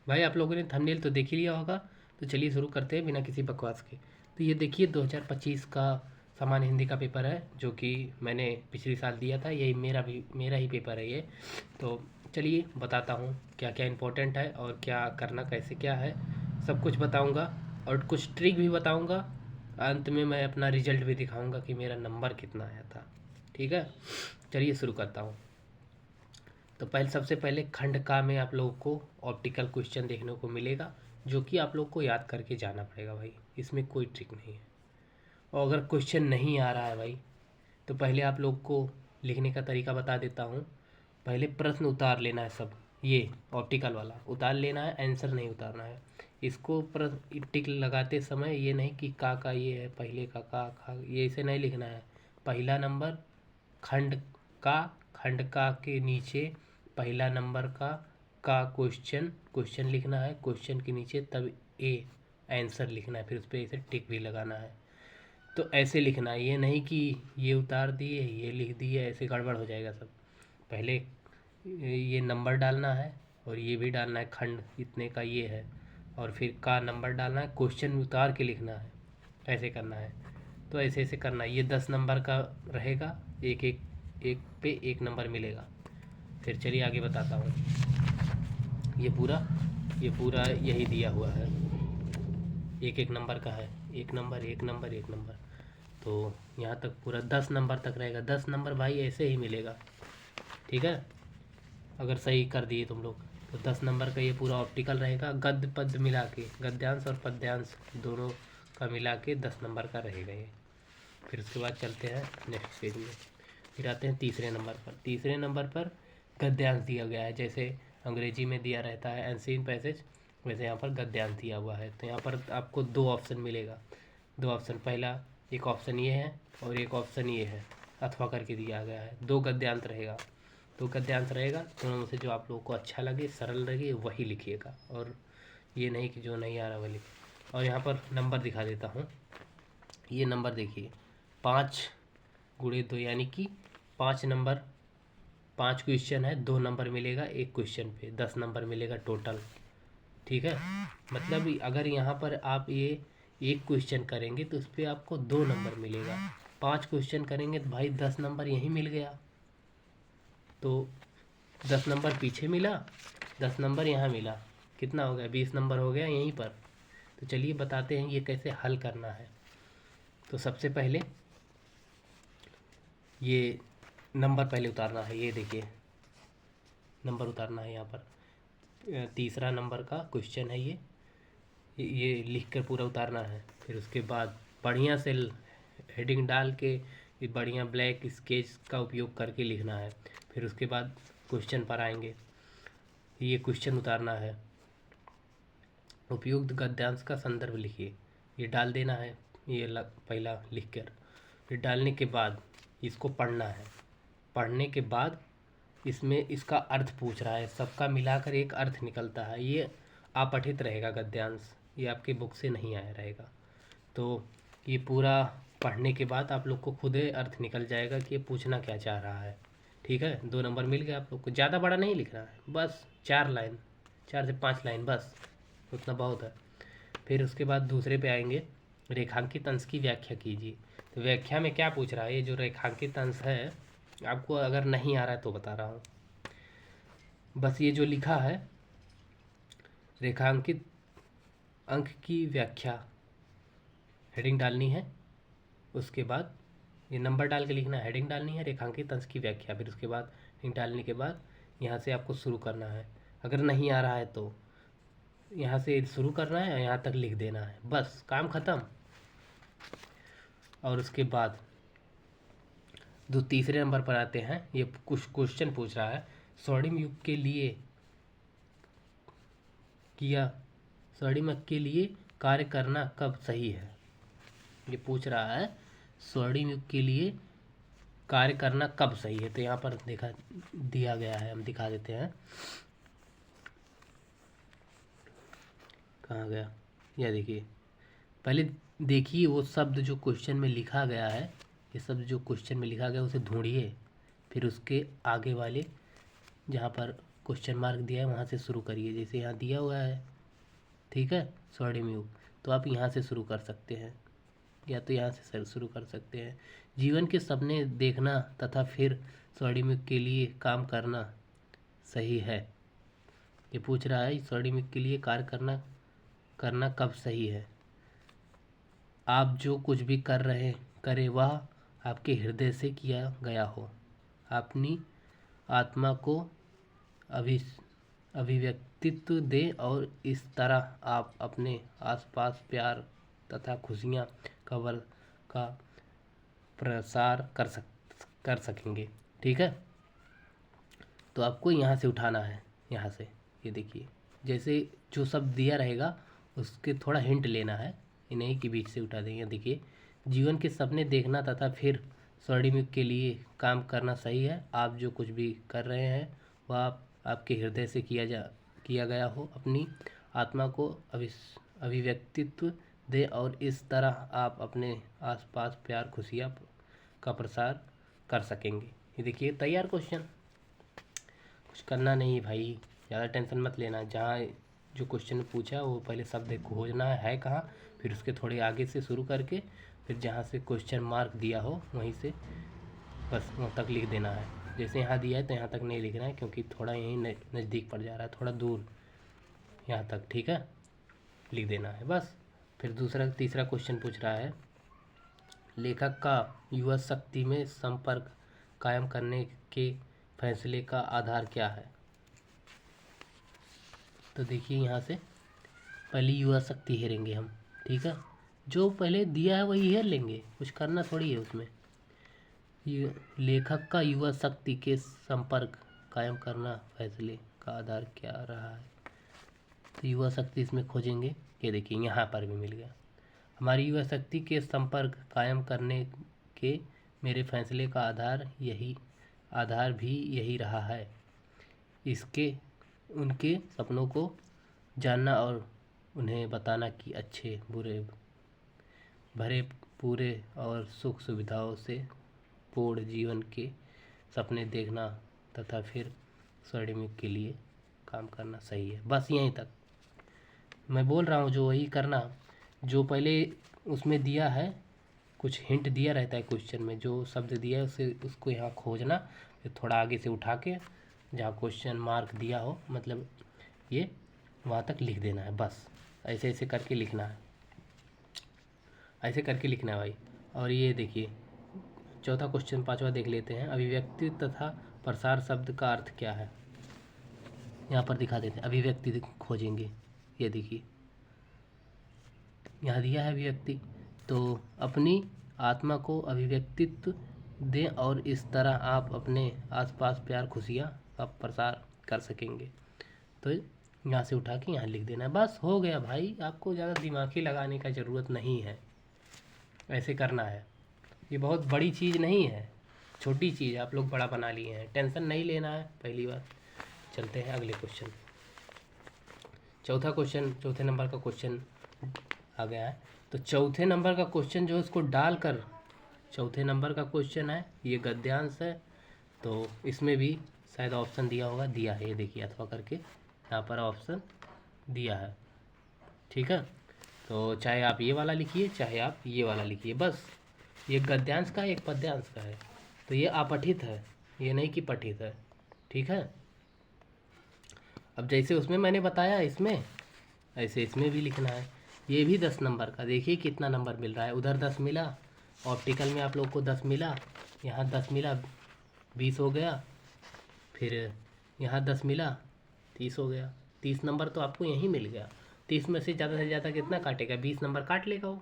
भाई आप लोगों ने थंबनेल तो देख ही लिया होगा, तो चलिए शुरू करते हैं बिना किसी बकवास के। तो ये देखिए 2025 का सामान्य हिंदी का पेपर है, जो कि मैंने पिछले साल दिया था। यही मेरा ही पेपर है ये। तो चलिए बताता हूँ क्या क्या इम्पोर्टेंट है और क्या करना कैसे क्या है, सब कुछ बताऊँगा और कुछ ट्रिक भी बताऊँगा। अंत में मैं अपना रिजल्ट भी दिखाऊँगा कि मेरा नंबर कितना आया था। ठीक है, चलिए शुरू करता हूँ। तो सबसे पहले खंड का में आप लोगों को ऑप्टिकल क्वेश्चन देखने को मिलेगा, जो कि आप लोग को याद करके जाना पड़ेगा भाई, इसमें कोई ट्रिक नहीं है। और अगर क्वेश्चन नहीं आ रहा है भाई, तो पहले आप लोग को लिखने का तरीका बता देता हूँ। पहले प्रश्न उतार लेना है सब, ये ऑप्टिकल वाला उतार लेना है, आंसर नहीं उतारना है। इसको प्रश्न टिक लगाते समय ये नहीं कि का ये है, पहले का खा, ये इसे नहीं लिखना है। पहला नंबर खंड का, खंड का के नीचे पहला नंबर का क्वेश्चन क्वेश्चन लिखना है, क्वेश्चन के नीचे तब ए आंसर लिखना है, फिर उस पर ऐसे टिक भी लगाना है। तो ऐसे लिखना है, ये नहीं कि ये उतार दिए ये लिख दिए, ऐसे गड़बड़ हो जाएगा सब। पहले ये नंबर डालना है और ये भी डालना है, खंड इतने का ये है, और फिर का नंबर डालना है, क्वेश्चन उतार के लिखना है, ऐसे करना है। तो ऐसे ऐसे करना है। ये 10 नंबर का रहेगा, एक एक एक पे एक नंबर मिलेगा। फिर चलिए आगे बताता हूँ। ये पूरा यही दिया हुआ है, एक एक नंबर का है, एक नंबर एक नंबर एक नंबर। तो यहाँ तक पूरा 10 नंबर तक रहेगा। 10 नंबर भाई ऐसे ही मिलेगा, ठीक है, अगर सही कर दिए तुम लोग। तो 10 नंबर का ये पूरा ऑप्टिकल रहेगा, गद्य पद्य मिला के, गद्यांश और पद्यांश दोनों का मिला के 10 नंबर का रहेगा ये। फिर उसके बाद चलते हैं नेक्स्ट पेज में। फिर आते हैं तीसरे नंबर पर। तीसरे नंबर पर गद्यांश दिया गया है, जैसे अंग्रेजी में दिया रहता है एंसीन पैसेज, वैसे यहाँ पर गद्यांश दिया हुआ है। तो यहाँ पर आपको दो ऑप्शन मिलेगा, दो ऑप्शन। पहला एक ऑप्शन ये है और एक ऑप्शन ये है, अथवा करके दिया गया है। दो गद्यांश रहेगा, दो गद्यांश रहेगा, दोनों में से जो आप लोगों को अच्छा लगे, सरल लगे, वही लिखिएगा, और ये नहीं कि जो नहीं आ रहा वही लिखिए। और यहाँ पर नंबर दिखा देता हूँ। ये नंबर देखिए, 5 × 2 यानी कि 5 नंबर, 5 क्वेश्चन है, 2 नंबर मिलेगा एक क्वेश्चन पे, 10 नंबर मिलेगा टोटल। ठीक है, मतलब अगर यहाँ पर आप ये एक क्वेश्चन करेंगे तो उस पर आपको 2 नंबर मिलेगा। 5 क्वेश्चन करेंगे तो भाई 10 नंबर यहीं मिल गया। तो 10 नंबर पीछे मिला, 10 नंबर यहाँ मिला, कितना हो गया, 20 नंबर हो गया यहीं पर। तो चलिए बताते हैं ये कैसे हल करना है। तो सबसे पहले ये नंबर पहले उतारना है, ये देखिए नंबर उतारना है यहाँ पर। तीसरा नंबर का क्वेश्चन है ये लिख कर पूरा उतारना है। फिर उसके बाद बढ़िया से हेडिंग डाल के, ये बढ़िया ब्लैक स्केच का उपयोग करके लिखना है। फिर उसके बाद क्वेश्चन पर आएंगे, ये क्वेश्चन उतारना है। उपयुक्त गद्यांश का संदर्भ लिखिए, ये डाल देना है, ये पहला लिख कर। फिर डालने के बाद इसको पढ़ना है। पढ़ने के बाद इसमें इसका अर्थ पूछ रहा है, सबका मिलाकर एक अर्थ निकलता है। ये अपठित रहेगा गद्यांश, ये आपके बुक से नहीं आया रहेगा। तो ये पूरा पढ़ने के बाद आप लोग को खुद ही अर्थ निकल जाएगा कि ये पूछना क्या चाह रहा है। ठीक है, 2 नंबर मिल गया आप लोग को। ज़्यादा बड़ा नहीं लिखना है, बस 4 लाइन, 4 से 5 लाइन, बस उतना बहुत है। फिर उसके बाद दूसरे पे आएंगे, रेखांकित अंश की व्याख्या कीजिए। तो व्याख्या में क्या पूछ रहा है, ये जो रेखांकित अंश है, आपको अगर नहीं आ रहा है तो बता रहा हूँ। बस ये जो लिखा है रेखांकित अंक की व्याख्या, हेडिंग डालनी है। उसके बाद ये नंबर डाल के लिखना है, हेडिंग डालनी है, रेखांकित अंश की व्याख्या। फिर उसके बाद हेडिंग डालने के बाद यहाँ से आपको शुरू करना है। अगर नहीं आ रहा है तो यहाँ से शुरू करना है, यहाँ तक लिख देना है, बस काम ख़त्म। और उसके बाद तीसरे नंबर पर आते हैं। ये कुछ क्वेश्चन पूछ रहा है, स्वर्णिम युग के लिए स्वर्णिम युग के लिए कार्य करना कब सही है। ये पूछ रहा है स्वर्णिम युग के लिए कार्य करना कब सही है। तो यहाँ पर दिया गया है, हम दिखा देते हैं। कहाँ गया, यह देखिए, पहले देखिए वो शब्द जो क्वेश्चन में लिखा गया है, ये शब्द जो क्वेश्चन में लिखा गया उसे ढूंढिए। फिर उसके आगे वाले जहाँ पर क्वेश्चन मार्क दिया है वहाँ से शुरू करिए। जैसे यहाँ दिया हुआ है, ठीक है, स्वर्णिम युग, तो आप यहाँ से शुरू कर सकते हैं या तो यहाँ से शुरू कर सकते हैं। जीवन के सपने देखना तथा फिर स्वर्णिम युग के लिए काम करना सही है। ये पूछ रहा है स्वर्णिम युग के लिए कार्य करना कब सही है। आप जो कुछ भी करे वह आपके हृदय से किया गया हो। अपनी आत्मा को अभिव्यक्तित्व दे और इस तरह आप अपने आसपास प्यार तथा खुशियाँ का प्रसार कर सकेंगे। ठीक है, तो आपको यहाँ से उठाना है, यहाँ से ये देखिए, जैसे जो शब्द दिया रहेगा उसके थोड़ा हिंट लेना है, इन्हीं के बीच से उठा देंगे। देखिए, जीवन के सपने देखना तथा फिर स्वर्णिम युग के लिए काम करना सही है। आप जो कुछ भी कर रहे हैं वह आपके हृदय से किया गया हो। अपनी आत्मा को अभिव्यक्तित्व दे और इस तरह आप अपने आसपास प्यार खुशियाँ का प्रसार कर सकेंगे। ये देखिए तैयार क्वेश्चन, कुछ करना नहीं है भाई, ज़्यादा टेंशन मत लेना। जहाँ जो क्वेश्चन पूछा वो पहले शब्द खोजना है कहाँ, फिर उसके थोड़े आगे से शुरू करके फिर जहाँ से क्वेश्चन मार्क दिया हो वहीं से बस वहाँ तक लिख देना है। जैसे यहाँ दिया है तो यहाँ तक नहीं लिखना है, क्योंकि थोड़ा यहीं नज़दीक पड़ जा रहा है, थोड़ा दूर यहाँ तक, ठीक है, लिख देना है बस। फिर तीसरा क्वेश्चन पूछ रहा है, लेखक का युवा शक्ति में संपर्क कायम करने के फैसले का आधार क्या है। तो देखिए यहाँ से पहली युवा शक्ति हेरेंगे हम, ठीक है, जो पहले दिया है वही हेर लेंगे, कुछ करना थोड़ी है उसमें। लेखक का युवा शक्ति के संपर्क कायम करना फैसले का आधार क्या रहा है। तो युवा शक्ति इसमें खोजेंगे, ये देखिए यहाँ पर भी मिल गया। हमारी युवा शक्ति के संपर्क कायम करने के मेरे फैसले का आधार भी यही रहा है। इसके उनके सपनों को जानना और उन्हें बताना कि अच्छे बुरे भरे पूरे और सुख सुविधाओं से पूर्ण जीवन के सपने देखना तथा फिर स्वर्णिम युग के लिए काम करना सही है। बस यहीं तक मैं बोल रहा हूँ, जो वही करना जो पहले उसमें दिया है, कुछ हिंट दिया रहता है क्वेश्चन में, जो शब्द दिया है उसको यहाँ खोजना, फिर थोड़ा आगे से उठा के जहाँ क्वेश्चन मार्क दिया हो, मतलब ये वहाँ तक लिख देना है बस। ऐसे ऐसे करके लिखना है, ऐसे करके लिखना है भाई। और ये देखिए चौथा क्वेश्चन, पांचवा देख लेते हैं। अभिव्यक्ति तथा प्रसार शब्द का अर्थ क्या है, यहाँ पर दिखा देते हैं। अभिव्यक्ति खोजेंगे, ये देखिए यहाँ दिया है अभिव्यक्ति, तो अपनी आत्मा को अभिव्यक्तित्व दें और इस तरह आप अपने आसपास प्यार खुशियाँ का प्रसार कर सकेंगे। तो यहाँ से उठा के यहाँ लिख देना है, बस हो गया भाई। आपको ज़्यादा दिमाग ही लगाने का ज़रूरत नहीं है, ऐसे करना है। ये बहुत बड़ी चीज़ नहीं है, छोटी चीज़ आप लोग बड़ा बना लिए हैं, टेंशन नहीं लेना है पहली बार। चलते हैं अगले क्वेश्चन। चौथे नंबर का क्वेश्चन आ गया है। तो चौथे नंबर का क्वेश्चन जो है उसको डालकर, चौथे नंबर का क्वेश्चन है, ये गद्यांश है, तो इसमें भी शायद ऑप्शन दिया होगा, दिया है, ये देखिए अथवा करके यहाँ पर ऑप्शन दिया है, ठीक है। तो चाहे आप ये वाला लिखिए चाहे आप ये वाला लिखिए, बस ये गद्यांश का एक पद्यांश का है, तो ये अपठित है, ये नहीं कि पठित है, ठीक है। अब जैसे उसमें मैंने बताया इसमें, ऐसे इसमें भी लिखना है। ये भी 10 नंबर का, देखिए कितना नंबर मिल रहा है। उधर 10 मिला, ऑप्टिकल में आप लोग को 10 मिला, यहाँ 10 मिला, 20 हो गया, फिर यहाँ 10 मिला, 30 हो गया। 30 नंबर तो आपको यहीं मिल गया। 30 में से ज़्यादा कितना काटेगा, 20 नंबर काट लेगा वो।